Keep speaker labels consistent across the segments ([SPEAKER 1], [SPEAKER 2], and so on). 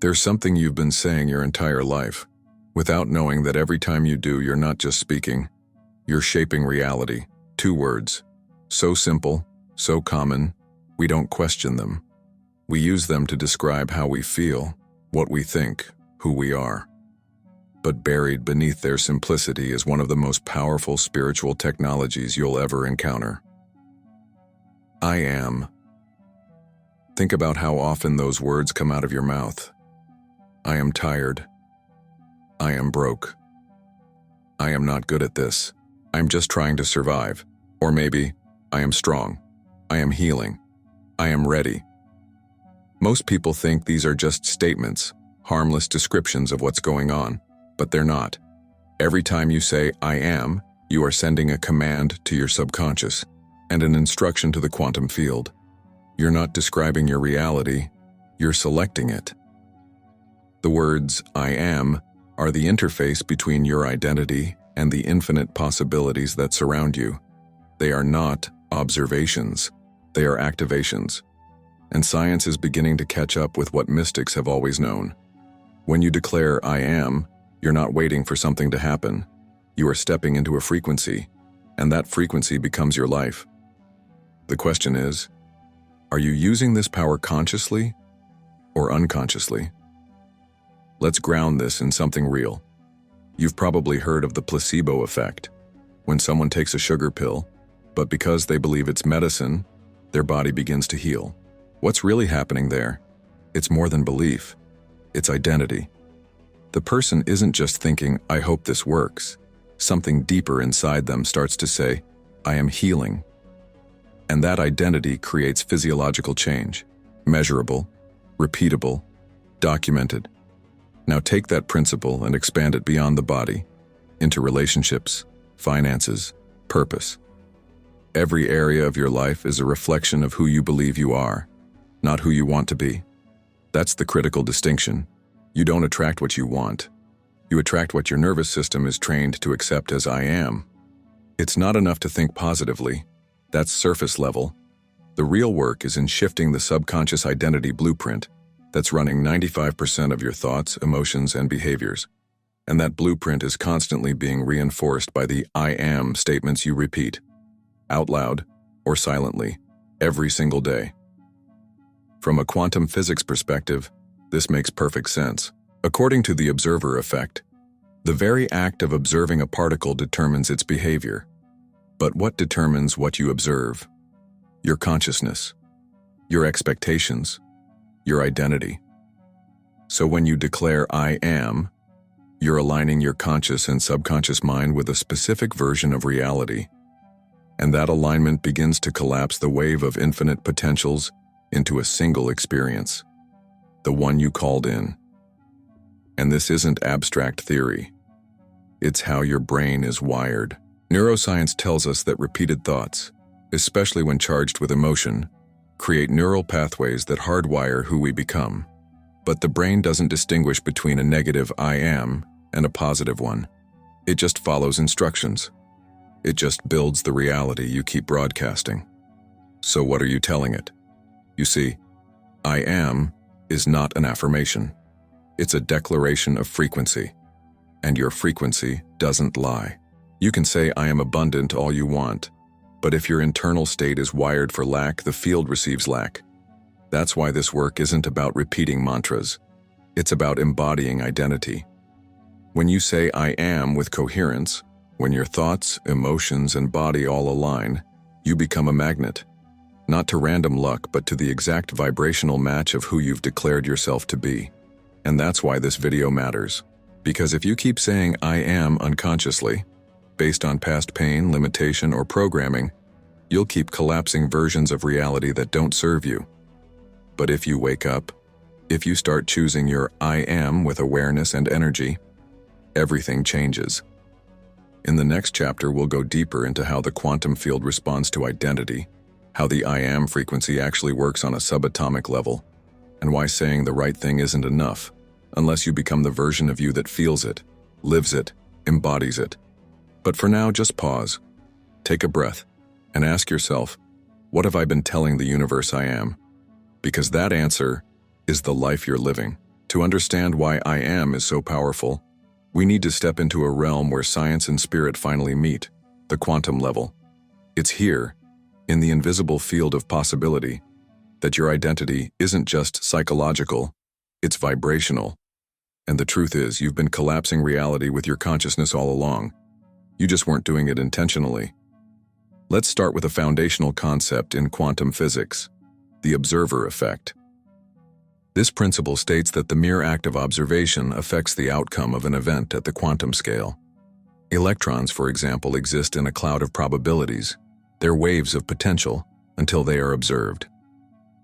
[SPEAKER 1] There's something you've been saying your entire life, without knowing that every time you do, you're not just speaking, you're shaping reality. 2 words. So simple, so common, we don't question them. We use them to describe how we feel, what we think, who we are. But buried beneath their simplicity is one of the most powerful spiritual technologies you'll ever encounter. I am. Think about how often those words come out of your mouth. I am tired. I am broke. I am not good at this. I'm just trying to survive. Or maybe, I am strong. I am healing. I am ready. Most people think these are just statements, harmless descriptions of what's going on, but they're not. Every time you say, I am, you are sending a command to your subconscious and an instruction to the quantum field. You're not describing your reality, you're selecting it. The words, I am, are the interface between your identity and the infinite possibilities that surround you. They are not observations, they are activations. And science is beginning to catch up with what mystics have always known. When you declare, I am, you're not waiting for something to happen. You are stepping into a frequency, and that frequency becomes your life. The question is, are you using this power consciously or unconsciously? Let's ground this in something real. You've probably heard of the placebo effect, when someone takes a sugar pill, but because they believe it's medicine, their body begins to heal. What's really happening there? It's more than belief. It's identity. The person isn't just thinking, I hope this works. Something deeper inside them starts to say, I am healing. And that identity creates physiological change, measurable, repeatable, documented. Now take that principle and expand it beyond the body, into relationships, finances, purpose. Every area of your life is a reflection of who you believe you are, not who you want to be. That's the critical distinction. You don't attract what you want. You attract what your nervous system is trained to accept as I am. It's not enough to think positively. That's surface level. The real work is in shifting the subconscious identity blueprint that's running 95% of your thoughts, emotions, and behaviors. And that blueprint is constantly being reinforced by the I am statements you repeat, out loud or silently, every single day. From a quantum physics perspective, this makes perfect sense. According to the observer effect, the very act of observing a particle determines its behavior. But what determines what you observe? Your consciousness, your expectations, your identity. So when you declare I am, you're aligning your conscious and subconscious mind with a specific version of reality. And that alignment begins to collapse the wave of infinite potentials into a single experience, the one you called in. And this isn't abstract theory. It's how your brain is wired. Neuroscience tells us that repeated thoughts, especially when charged with emotion, create neural pathways that hardwire who we become. But the brain doesn't distinguish between a negative I am and a positive one. It just follows instructions. It just builds the reality you keep broadcasting. So what are you telling it? You see, I am is not an affirmation. It's a declaration of frequency. And your frequency doesn't lie. You can say I am abundant all you want, but if your internal state is wired for lack, the field receives lack. That's why this work isn't about repeating mantras. It's about embodying identity. When you say I am with coherence, when your thoughts, emotions, and body all align, you become a magnet. Not to random luck, but to the exact vibrational match of who you've declared yourself to be. And that's why this video matters. Because if you keep saying I am unconsciously, based on past pain, limitation, or programming, you'll keep collapsing versions of reality that don't serve you. But if you wake up, if you start choosing your I am with awareness and energy, everything changes. In the next chapter, we'll go deeper into how the quantum field responds to identity, how the I am frequency actually works on a subatomic level, and why saying the right thing isn't enough, unless you become the version of you that feels it, lives it, embodies it. But for now, just pause, take a breath, and ask yourself, what have I been telling the universe I am? Because that answer is the life you're living. To understand why I am is so powerful, we need to step into a realm where science and spirit finally meet, the quantum level. It's here, in the invisible field of possibility, that your identity isn't just psychological, it's vibrational. And the truth is, you've been collapsing reality with your consciousness all along. You just weren't doing it intentionally. Let's start with a foundational concept in quantum physics, the observer effect. This principle states that the mere act of observation affects the outcome of an event at the quantum scale. Electrons, for example, exist in a cloud of probabilities. They're waves of potential until they are observed.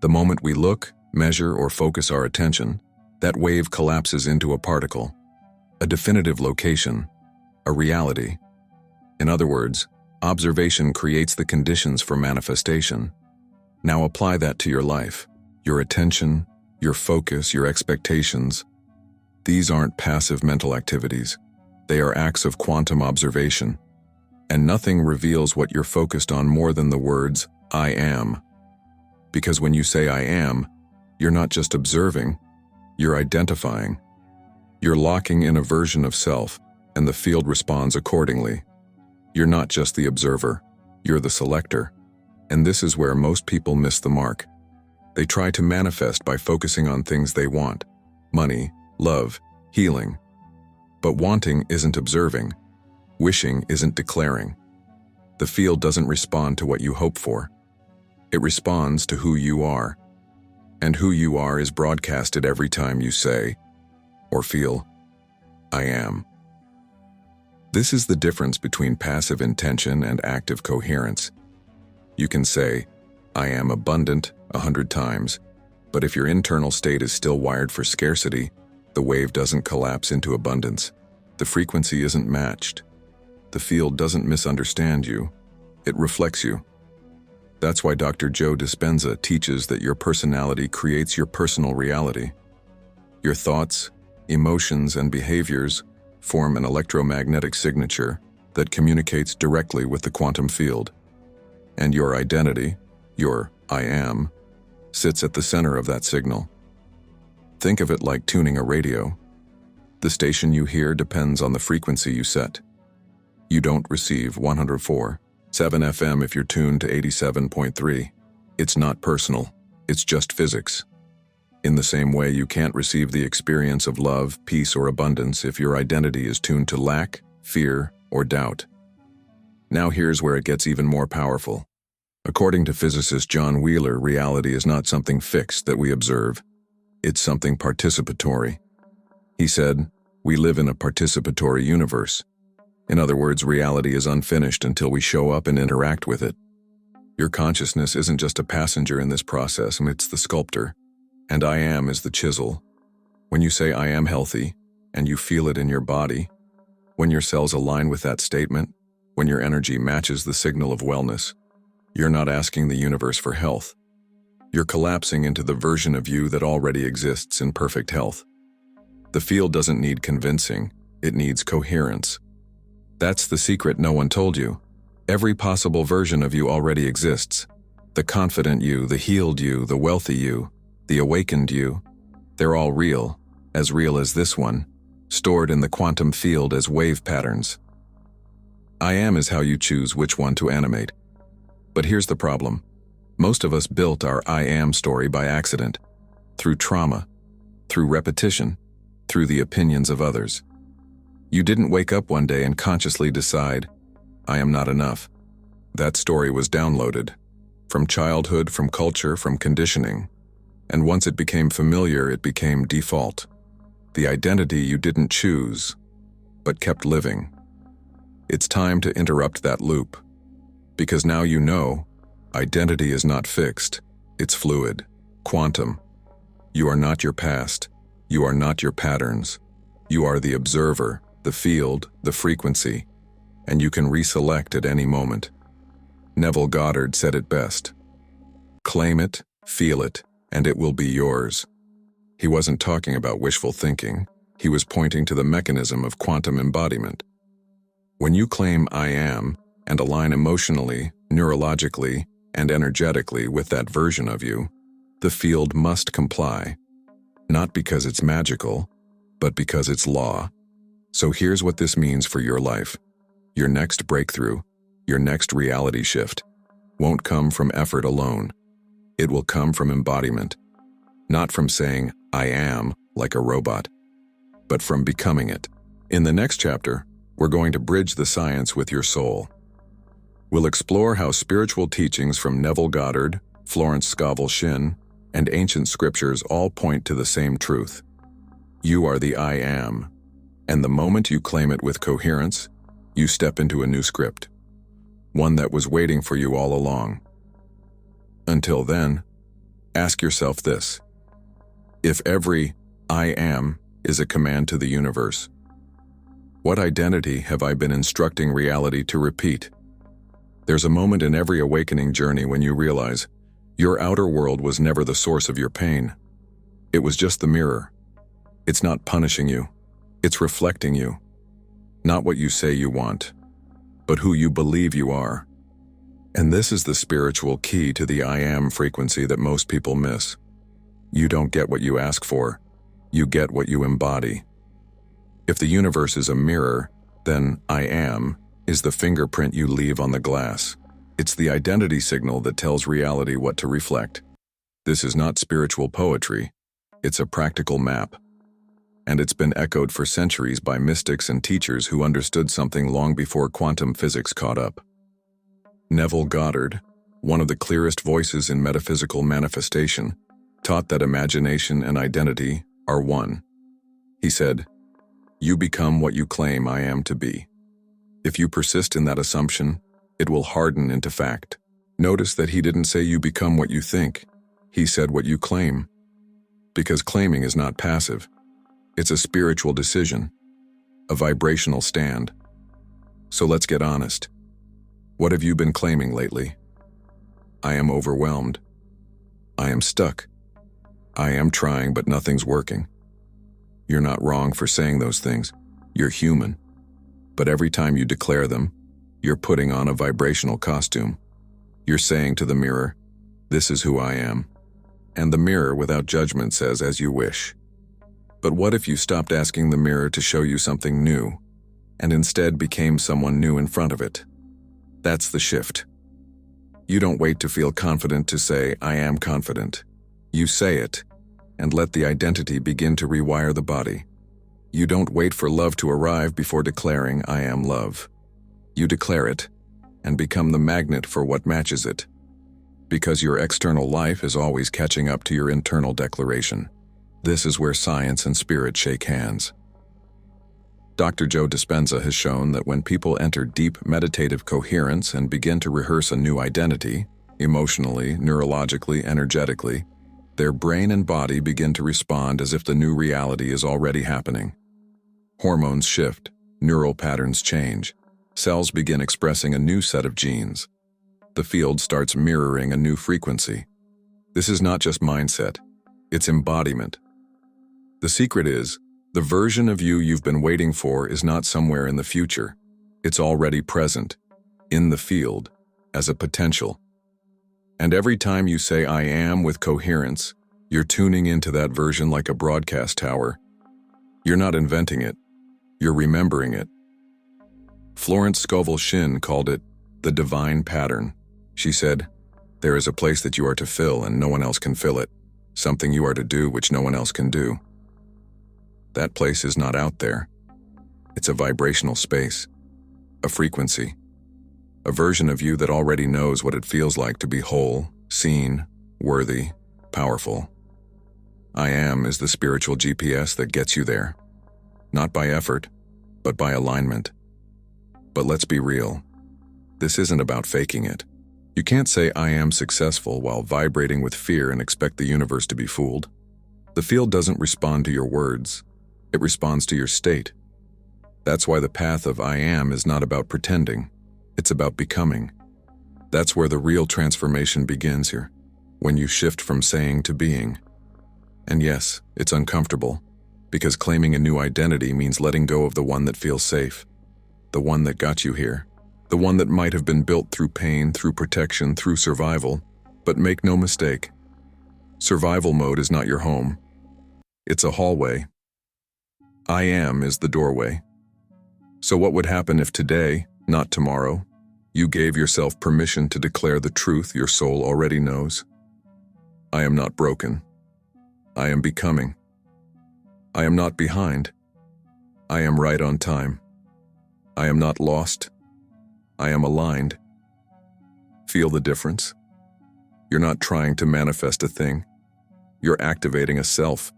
[SPEAKER 1] The moment we look, measure, or focus our attention, that wave collapses into a particle, a definitive location, a reality. In other words, observation creates the conditions for manifestation. Now apply that to your life, your attention, your focus, your expectations. These aren't passive mental activities. They are acts of quantum observation. And nothing reveals what you're focused on more than the words, I am. Because when you say I am, you're not just observing, you're identifying. You're locking in a version of self, and the field responds accordingly. You're not just the observer, you're the selector. And this is where most people miss the mark. They try to manifest by focusing on things they want: money, love, healing. But wanting isn't observing. Wishing isn't declaring. The field doesn't respond to what you hope for. It responds to who you are. And who you are is broadcasted every time you say or feel, I am. This is the difference between passive intention and active coherence. You can say, I am abundant 100 times, but if your internal state is still wired for scarcity, the wave doesn't collapse into abundance. The frequency isn't matched. The field doesn't misunderstand you. It reflects you. That's why Dr. Joe Dispenza teaches that your personality creates your personal reality. Your thoughts, emotions, and behaviors form an electromagnetic signature that communicates directly with the quantum field. And your identity, your I am, sits at the center of that signal. Think of it like tuning a radio. The station you hear depends on the frequency you set. You don't receive 104.7 FM if you're tuned to 87.3. It's not personal, it's just physics. In the same way, you can't receive the experience of love, peace, or abundance if your identity is tuned to lack, fear, or doubt. Now here's where it gets even more powerful. According to physicist John Wheeler, reality is not something fixed that we observe. It's something participatory. He said, we live in a participatory universe. In other words, reality is unfinished until we show up and interact with it. Your consciousness isn't just a passenger in this process, it's the sculptor. And I am is the chisel. When you say I am healthy, and you feel it in your body, when your cells align with that statement, when your energy matches the signal of wellness, you're not asking the universe for health. You're collapsing into the version of you that already exists in perfect health. The field doesn't need convincing, it needs coherence. That's the secret no one told you. Every possible version of you already exists. The confident you, the healed you, the wealthy you, the awakened you. They're all real as this one, stored in the quantum field as wave patterns. I am is how you choose which one to animate. But here's the problem. Most of us built our I am story by accident, through trauma, through repetition, through the opinions of others. You didn't wake up one day and consciously decide, I am not enough. That story was downloaded, from childhood, from culture, from conditioning. And once it became familiar, it became default. The identity you didn't choose, but kept living. It's time to interrupt that loop. Because now you know, identity is not fixed, it's fluid, quantum. You are not your past, you are not your patterns. You are the observer, the field, the frequency, and you can reselect at any moment. Neville Goddard said it best. Claim it, feel it, and it will be yours. He wasn't talking about wishful thinking, he was pointing to the mechanism of quantum embodiment. When you claim I am, and align emotionally, neurologically, and energetically with that version of you, the field must comply. Not because it's magical, but because it's law. So here's what this means for your life. Your next breakthrough, your next reality shift, won't come from effort alone. It will come from embodiment. Not from saying, I am, like a robot, but from becoming it. In the next chapter, we're going to bridge the science with your soul. We'll explore how spiritual teachings from Neville Goddard, Florence Scovel Shinn, and ancient scriptures all point to the same truth. You are the I am, and the moment you claim it with coherence, you step into a new script, one that was waiting for you all along. Until then, ask yourself this: if every I am is a command to the universe, what identity have I been instructing reality to repeat? There's a moment in every awakening journey when you realize your outer world was never the source of your pain. It was just the mirror. It's not punishing you. It's reflecting you. Not what you say you want, but who you believe you are. And this is the spiritual key to the I am frequency that most people miss. You don't get what you ask for. You get what you embody. If the universe is a mirror, then I am is the fingerprint you leave on the glass. It's the identity signal that tells reality what to reflect. This is not spiritual poetry. It's a practical map. And it's been echoed for centuries by mystics and teachers who understood something long before quantum physics caught up. Neville Goddard, one of the clearest voices in metaphysical manifestation, taught that imagination and identity are one. He said, "You become what you claim I am to be." If you persist in that assumption, it will harden into fact. Notice that he didn't say you become what you think. He said what you claim. Because claiming is not passive. It's a spiritual decision, a vibrational stand. So let's get honest. What have you been claiming lately? I am overwhelmed. I am stuck. I am trying, but nothing's working. You're not wrong for saying those things. You're human. But every time you declare them, you're putting on a vibrational costume. You're saying to the mirror, "This is who I am." And the mirror, without judgment, says, "As you wish." But what if you stopped asking the mirror to show you something new, and instead became someone new in front of it? That's the shift. You don't wait to feel confident to say, "I am confident." You say it, and let the identity begin to rewire the body. You don't wait for love to arrive before declaring, "I am love." You declare it, and become the magnet for what matches it. Because your external life is always catching up to your internal declaration. This is where science and spirit shake hands. Dr. Joe Dispenza has shown that when people enter deep meditative coherence and begin to rehearse a new identity, emotionally, neurologically, energetically, their brain and body begin to respond as if the new reality is already happening. Hormones shift, neural patterns change, cells begin expressing a new set of genes. The field starts mirroring a new frequency. This is not just mindset, it's embodiment. The secret is, the version of you you've been waiting for is not somewhere in the future. It's already present, in the field, as a potential. And every time you say "I am" with coherence, you're tuning into that version like a broadcast tower. You're not inventing it, you're remembering it. Florence Scovel Shinn called it the divine pattern. She said, "There is a place that you are to fill and no one else can fill it, something you are to do which no one else can do." That place is not out there. It's a vibrational space, a frequency, a version of you that already knows what it feels like to be whole, seen, worthy, powerful. I am is the spiritual GPS that gets you there, not by effort, but by alignment. But let's be real. This isn't about faking it. You can't say "I am successful" while vibrating with fear and expect the universe to be fooled. The field doesn't respond to your words. It responds to your state. That's why the path of I am is not about pretending. It's about becoming. That's where the real transformation begins here, when you shift from saying to being. And yes, it's uncomfortable, because claiming a new identity means letting go of the one that feels safe, the one that got you here, the one that might have been built through pain, through protection, through survival. But make no mistake, survival mode is not your home. It's a hallway. I am is the doorway. So what would happen if today, not tomorrow, you gave yourself permission to declare the truth your soul already knows? I am not broken. I am becoming. I am not behind. I am right on time. I am not lost. I am aligned. Feel the difference? You're not trying to manifest a thing. You're activating a self.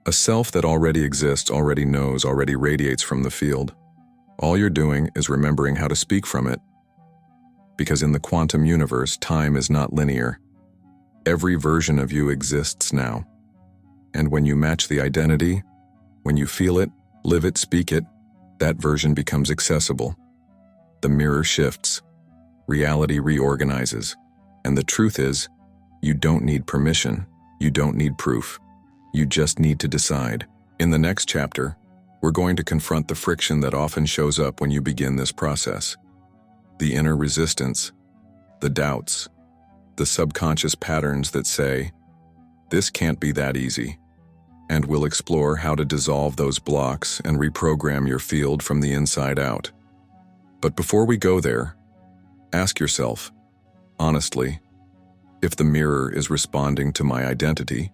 [SPEAKER 1] A self that already exists, already knows, already radiates from the field. All you're doing is remembering how to speak from it. Because in the quantum universe, time is not linear. Every version of you exists now. And when you match the identity, when you feel it, live it, speak it, that version becomes accessible. The mirror shifts. Reality reorganizes. And the truth is, you don't need permission. You don't need proof. You just need to decide. In the next chapter, we're going to confront the friction that often shows up when you begin this process. The inner resistance, the doubts, the subconscious patterns that say, this can't be that easy. And we'll explore how to dissolve those blocks and reprogram your field from the inside out. But before we go there, ask yourself, honestly, if the mirror is responding to my identity,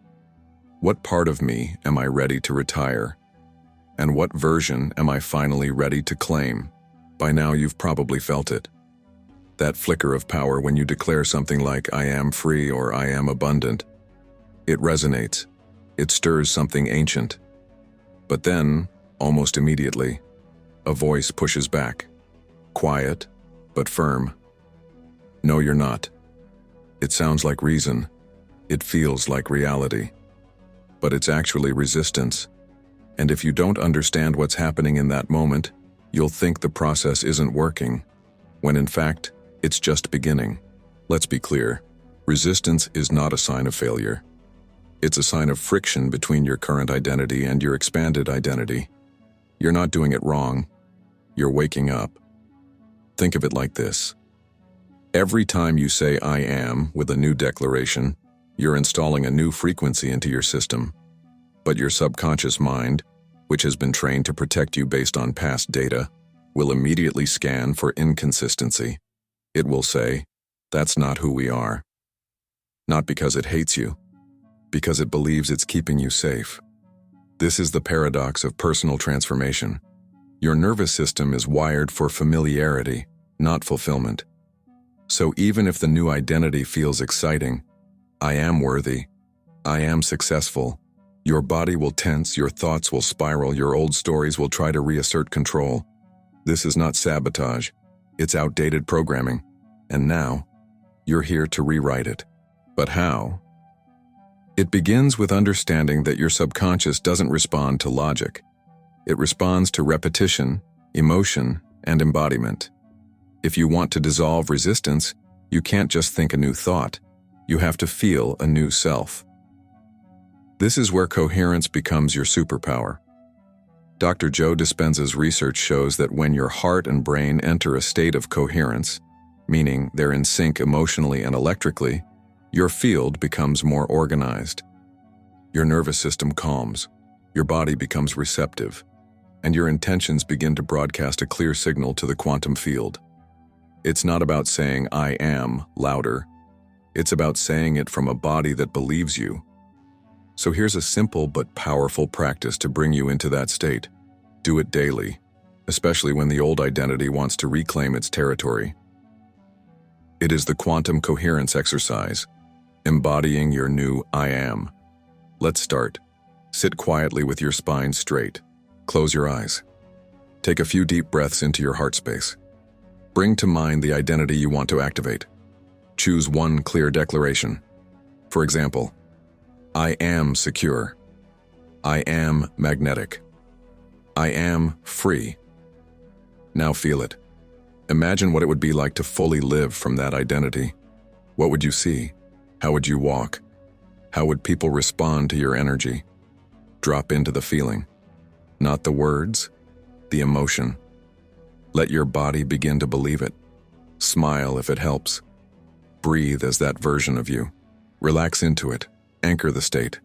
[SPEAKER 1] what part of me am I ready to retire? And what version am I finally ready to claim? By now you've probably felt it. That flicker of power when you declare something like, I am free or I am abundant. It resonates. It stirs something ancient. But then, almost immediately, a voice pushes back. Quiet, but firm. No, you're not. It sounds like reason. It feels like reality. But it's actually resistance. And if you don't understand what's happening in that moment, you'll think the process isn't working, when in fact, it's just beginning. Let's be clear. Resistance is not a sign of failure. It's a sign of friction between your current identity and your expanded identity. You're not doing it wrong. You're waking up. Think of it like this. Every time you say I am with a new declaration, you're installing a new frequency into your system. But your subconscious mind, which has been trained to protect you based on past data, will immediately scan for inconsistency. It will say, that's not who we are. Not because it hates you, because it believes it's keeping you safe. This is the paradox of personal transformation. Your nervous system is wired for familiarity, not fulfillment. So even if the new identity feels exciting, I am worthy, I am successful, your body will tense, your thoughts will spiral, your old stories will try to reassert control. This is not sabotage, it's outdated programming. And now, you're here to rewrite it. But how? It begins with understanding that your subconscious doesn't respond to logic. It responds to repetition, emotion, and embodiment. If you want to dissolve resistance, you can't just think a new thought. You have to feel a new self. This is where coherence becomes your superpower. Dr. Joe Dispenza's research shows that when your heart and brain enter a state of coherence, meaning they're in sync emotionally and electrically, your field becomes more organized. Your nervous system calms, your body becomes receptive, and your intentions begin to broadcast a clear signal to the quantum field. It's not about saying I am louder. It's about saying it from a body that believes you. So here's a simple but powerful practice to bring you into that state. Do it daily, especially when the old identity wants to reclaim its territory. It is the quantum coherence exercise, embodying your new I am. Let's start. Sit quietly with your spine straight. Close your eyes. Take a few deep breaths into your heart space. Bring to mind the identity you want to activate. Choose one clear declaration. For example, I am secure. I am magnetic. I am free. Now feel it. Imagine what it would be like to fully live from that identity. What would you see? How would you walk? How would people respond to your energy? Drop into the feeling. Not the words, the emotion. Let your body begin to believe it. Smile if it helps. Breathe as that version of you. Relax into it. Anchor the state.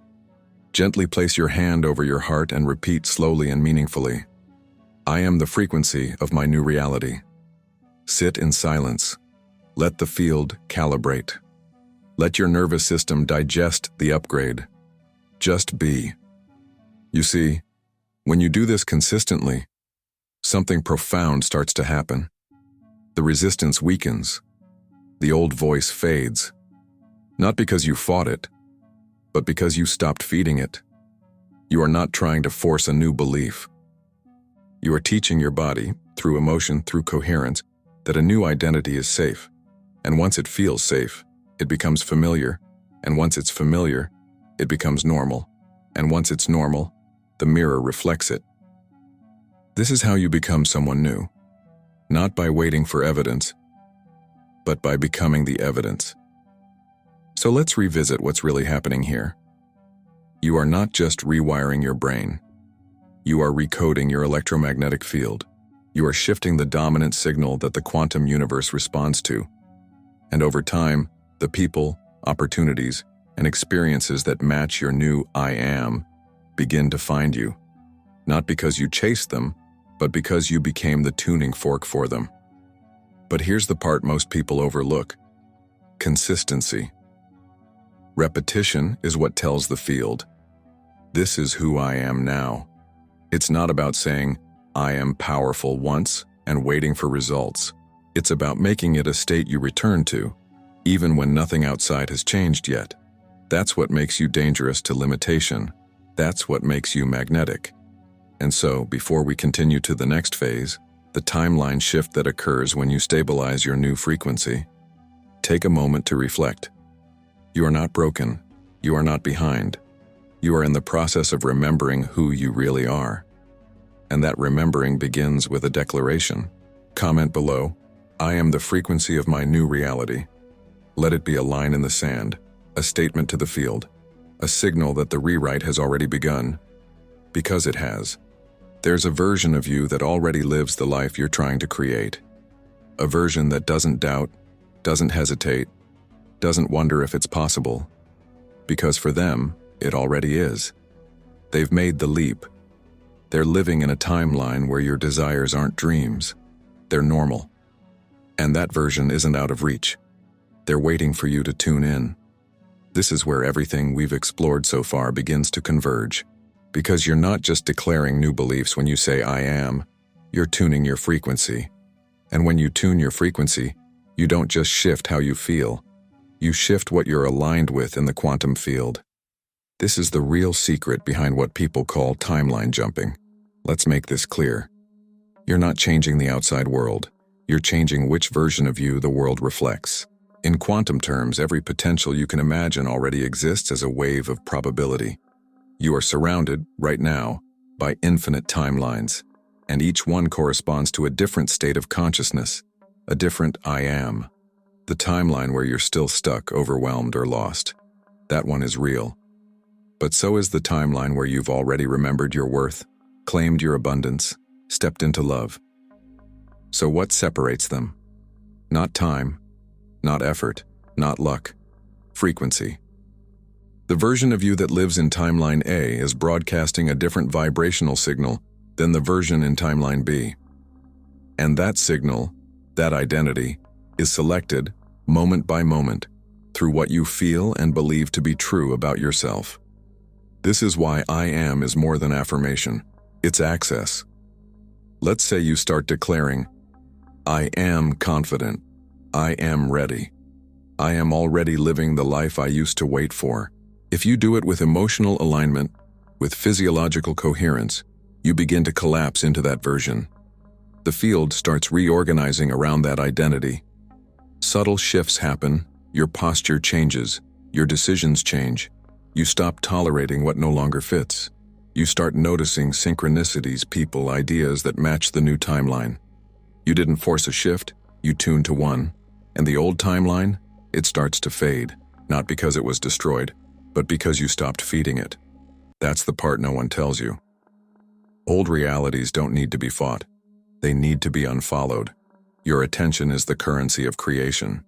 [SPEAKER 1] Gently place your hand over your heart and repeat slowly and meaningfully, I am the frequency of my new reality. Sit in silence. Let the field calibrate. Let your nervous system digest the upgrade. Just be. You see, when you do this consistently, something profound starts to happen. The resistance weakens. The old voice fades. Not because you fought it, but because you stopped feeding it. You are not trying to force a new belief. You are teaching your body, through emotion, through coherence, that a new identity is safe. And once it feels safe, it becomes familiar. And once it's familiar, it becomes normal. And once it's normal, the mirror reflects it. This is how you become someone new. Not by waiting for evidence, but by becoming the evidence. So let's revisit what's really happening here. You are not just rewiring your brain. You are recoding your electromagnetic field. You are shifting the dominant signal that the quantum universe responds to. And over time, the people, opportunities, and experiences that match your new I am begin to find you. Not because you chased them, but because you became the tuning fork for them. But here's the part most people overlook: consistency. Repetition is what tells the field, this is who I am now. It's not about saying, I am powerful once and waiting for results. It's about making it a state you return to, even when nothing outside has changed yet. That's what makes you dangerous to limitation. That's what makes you magnetic. And so, before we continue to the next phase, the timeline shift that occurs when you stabilize your new frequency, take a moment to reflect. You are not broken. You are not behind. You are in the process of remembering who you really are. And that remembering begins with a declaration. Comment below, I am the frequency of my new reality. Let it be a line in the sand, a statement to the field, a signal that the rewrite has already begun. Because it has. There's a version of you that already lives the life you're trying to create. A version that doesn't doubt, doesn't hesitate, doesn't wonder if it's possible. Because for them, it already is. They've made the leap. They're living in a timeline where your desires aren't dreams. They're normal. And that version isn't out of reach. They're waiting for you to tune in. This is where everything we've explored so far begins to converge. Because you're not just declaring new beliefs when you say I am, you're tuning your frequency. And when you tune your frequency, you don't just shift how you feel. You shift what you're aligned with in the quantum field. This is the real secret behind what people call timeline jumping. Let's make this clear. You're not changing the outside world. You're changing which version of you the world reflects. In quantum terms, every potential you can imagine already exists as a wave of probability. You are surrounded, right now, by infinite timelines, and each one corresponds to a different state of consciousness, a different I am. The timeline where you're still stuck, overwhelmed, or lost. That one is real. But so is the timeline where you've already remembered your worth, claimed your abundance, stepped into love. So what separates them? Not time, not effort, not luck. Frequency. The version of you that lives in timeline A is broadcasting a different vibrational signal than the version in timeline B. And that signal, that identity, is selected, moment by moment, through what you feel and believe to be true about yourself. This is why I am is more than affirmation. It's access. Let's say you start declaring, I am confident. I am ready. I am already living the life I used to wait for. If you do it with emotional alignment, with physiological coherence, you begin to collapse into that version. The field starts reorganizing around that identity. Subtle shifts happen, your posture changes, your decisions change. You stop tolerating what no longer fits. You start noticing synchronicities, people, ideas that match the new timeline. You didn't force a shift, you tuned to one. And the old timeline, it starts to fade, not because it was destroyed, but because you stopped feeding it. That's the part no one tells you. Old realities don't need to be fought. They need to be unfollowed. Your attention is the currency of creation.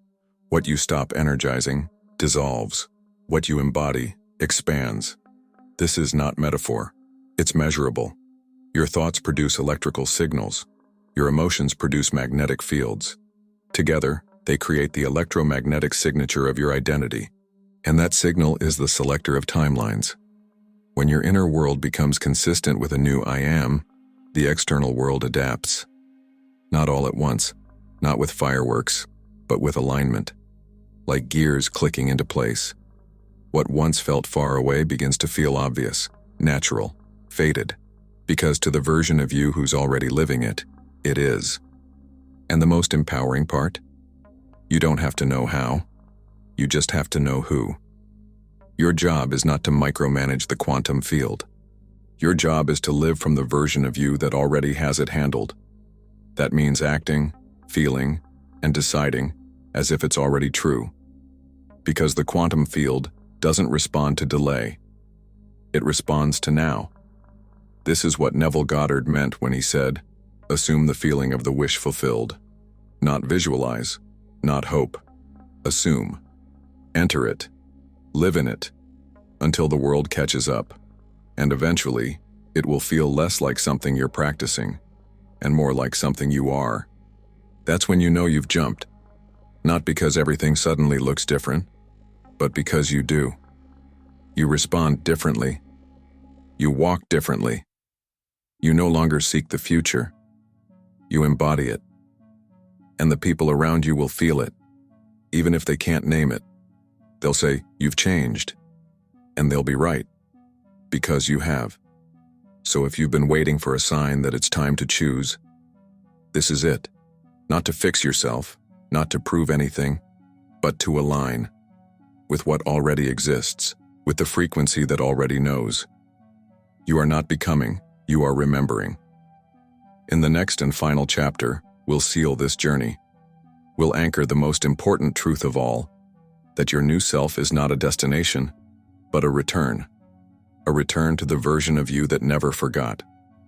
[SPEAKER 1] What you stop energizing dissolves. What you embody expands. This is not metaphor. It's measurable. Your thoughts produce electrical signals. Your emotions produce magnetic fields. Together, they create the electromagnetic signature of your identity. And that signal is the selector of timelines. When your inner world becomes consistent with a new I am, the external world adapts. Not all at once, not with fireworks, but with alignment. Like gears clicking into place. What once felt far away begins to feel obvious, natural, fated. Because to the version of you who's already living it, it is. And the most empowering part? You don't have to know how. You just have to know who. Your job is not to micromanage the quantum field. Your job is to live from the version of you that already has it handled. That means acting, feeling, and deciding as if it's already true. Because the quantum field doesn't respond to delay. It responds to now. This is what Neville Goddard meant when he said, assume the feeling of the wish fulfilled. Not visualize, not hope. Assume. Enter it. Live in it. Until the world catches up. And eventually, it will feel less like something you're practicing, and more like something you are. That's when you know you've jumped. Not because everything suddenly looks different, but because you do. You respond differently. You walk differently. You no longer seek the future. You embody it. And the people around you will feel it, even if they can't name it. They'll say, you've changed. And they'll be right. Because you have. So if you've been waiting for a sign that it's time to choose, this is it. Not to fix yourself, not to prove anything, but to align with what already exists, with the frequency that already knows. You are not becoming, you are remembering. In the next and final chapter, we'll seal this journey. We'll anchor the most important truth of all, that your new self is not a destination, but a return. A return to the version of you that never forgot.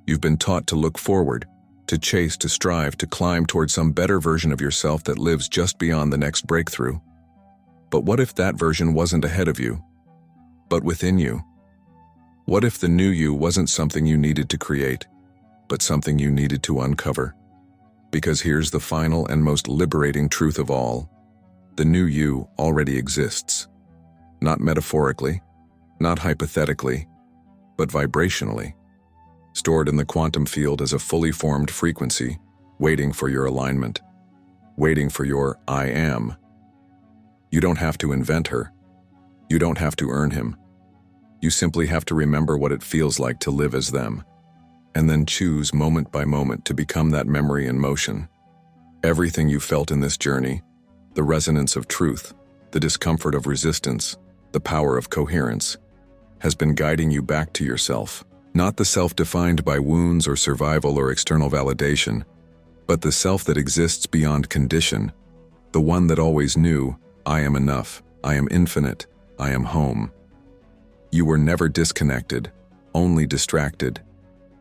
[SPEAKER 1] You've been taught to look forward, to chase, to strive, to climb toward some better version of yourself that lives just beyond the next breakthrough. But what if that version wasn't ahead of you, but within you? What if the new you wasn't something you needed to create, but something you needed to uncover? Because here's the final and most liberating truth of all. The new you already exists. Not metaphorically, not hypothetically, but vibrationally. Stored in the quantum field as a fully formed frequency, waiting for your alignment. Waiting for your I am. You don't have to invent her. You don't have to earn him. You simply have to remember what it feels like to live as them, and then choose moment by moment to become that memory in motion. Everything you felt in this journey, the resonance of truth, the discomfort of resistance, the power of coherence, has been guiding you back to yourself. Not the self defined by wounds or survival or external validation, but the self that exists beyond condition, the one that always knew, I am enough, I am infinite, I am home. You were never disconnected, only distracted.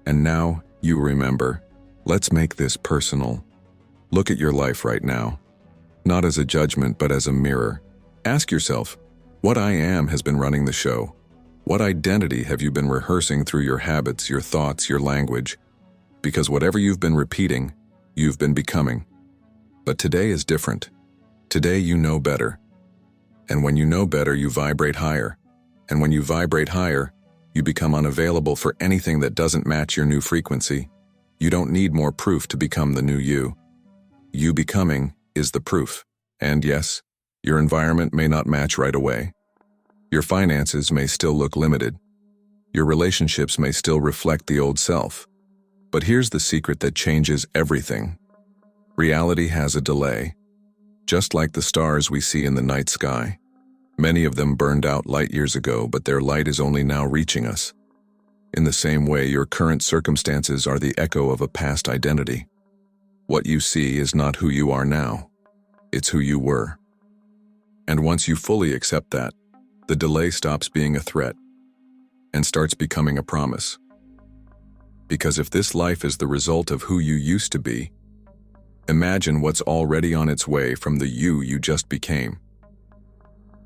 [SPEAKER 1] And now, you remember. Let's make this personal. Look at your life right now. Not as a judgment, but as a mirror. Ask yourself, what I am has been running the show. What identity have you been rehearsing through your habits, your thoughts, your language? Because whatever you've been repeating, you've been becoming. But today is different. Today you know better. And when you know better, you vibrate higher. And when you vibrate higher, you become unavailable for anything that doesn't match your new frequency. You don't need more proof to become the new you. You becoming is the proof. And yes, your environment may not match right away. Your finances may still look limited. Your relationships may still reflect the old self. But here's the secret that changes everything. Reality has a delay. Just like the stars we see in the night sky. Many of them burned out light years ago, but their light is only now reaching us. In the same way, your current circumstances are the echo of a past identity. What you see is not who you are now. It's who you were. And once you fully accept that, the delay stops being a threat and starts becoming a promise. Because if this life is the result of who you used to be, imagine what's already on its way from the you just became.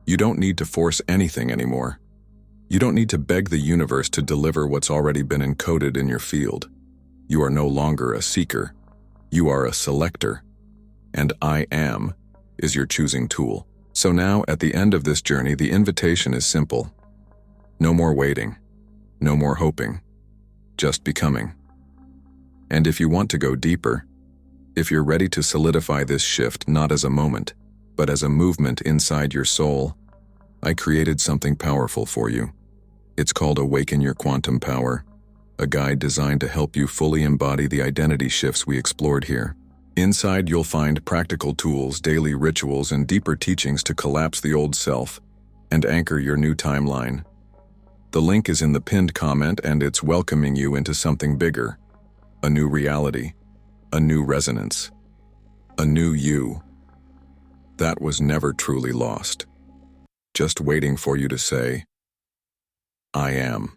[SPEAKER 1] You don't need to force anything anymore. You don't need to beg the universe to deliver what's already been encoded in your field. You are no longer a seeker. You are a selector. And I am is your choosing tool. So now, at the end of this journey, the invitation is simple. No more waiting. No more hoping. Just becoming. And if you want to go deeper, if you're ready to solidify this shift not as a moment, but as a movement inside your soul, I created something powerful for you. It's called Awaken Your Quantum Power, a guide designed to help you fully embody the identity shifts we explored here. Inside, you'll find practical tools, daily rituals, and deeper teachings to collapse the old self and anchor your new timeline. The link is in the pinned comment, and it's welcoming you into something bigger, a new reality, a new resonance, a new you that was never truly lost, just waiting for you to say, I am.